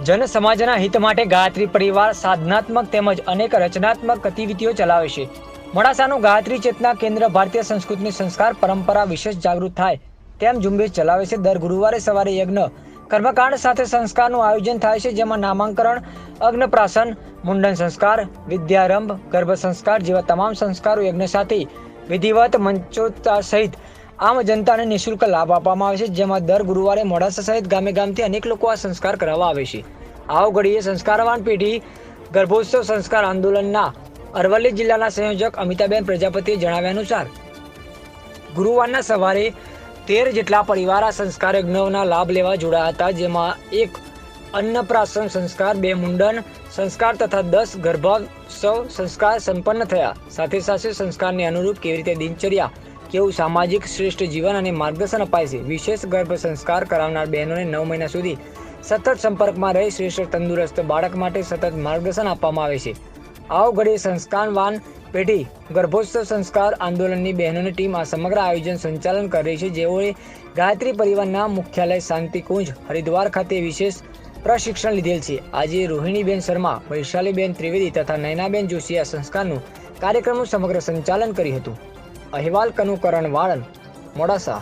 જન સમાજના હિત માટે ગાયત્રી પરિવાર સાધનાત્મક તેમજ અનેક રચનાત્મક ગતિવિધિઓ ચલાવે છે. મોડાસાનું ગાયત્રી ચેતના કેન્દ્ર ભારતીય સંસ્કૃતિની સંસ્કાર પરંપરા વિશેષ જાગૃત થાય તેમ ઝુંબેશ ચલાવે છે. દર ગુરુવારે સવારે યજ્ઞ કર્મકાંડ સાથે સંસ્કારનું આયોજન થાય છે, જેમાં નામાંકરણ, અગ્નપ્રાશન, મુંડન સંસ્કાર, વિદ્યારંભ, ગર્ભ સંસ્કાર જેવા તમામ સંસ્કારો યજ્ઞ સાથે વિધિવત મંચોચ્ચાર સહિત આમ જનતાને નિઃશુલ્ક લાભ આપવામાં આવે છે, જેમાં દર ગુરુવારે મોડાસા સહિત ગામે ગામથી અનેક લોકો આ સંસ્કાર કરાવવા આવે છે. આવો ઘડીએ સંસ્કારવાન પેઢી ગર્ભોત્સવ સંસ્કાર આંદોલનના અરવલ્લી જિલ્લાના સંયોજક અમિતાબેન પ્રજાપતિએ જણાવ્યા અનુસાર ગુરુવારના સવારે 13 જેટલા પરિવાર આ સંસ્કાર યજ્ઞના લાભ લેવા જોડાયા હતા, જેમાં 1 અન્નપ્રાશન સંસ્કાર, 2 મુંડન સંસ્કાર તથા 10 ગર્ભોત્સવ સંસ્કાર સંપન્ન થયા. સાથે સાથે સંસ્કારને અનુરૂપ કેવી રીતે દિનચર્યા, કેવું સામાજિક શ્રેષ્ઠ જીવન અને માર્ગદર્શન અપાય છે. વિશેષ ગર્ભ સંસ્કાર કરાવનાર બહેનોને 9 મહિના સુધી સતત સંપર્કમાં રહી શ્રેષ્ઠ તંદુરસ્ત બાળક માટે સતત માર્ગદર્શન આપવામાં આવે છે. આવો ઘડીએ સંસ્કારવાન પેઢી ગર્ભોત્સવ સંસ્કાર આંદોલનની બહેનોની ટીમ આ સમગ્ર આયોજન સંચાલન કરી રહી છે, જેઓએ ગાયત્રી પરિવારના મુખ્યાલય શાંતિકુંજ હરિદ્વાર ખાતે વિશેષ પ્રશિક્ષણ લીધેલ છે. આજે રોહિણીબેન શર્મા, વૈશાલીબેન ત્રિવેદી તથા નયનાબેન જોશીએ આ સંસ્કારનું કાર્યક્રમનું સમગ્ર સંચાલન કર્યું હતું. અહેવાલ કનુકરણ વાળન, મોડાસા.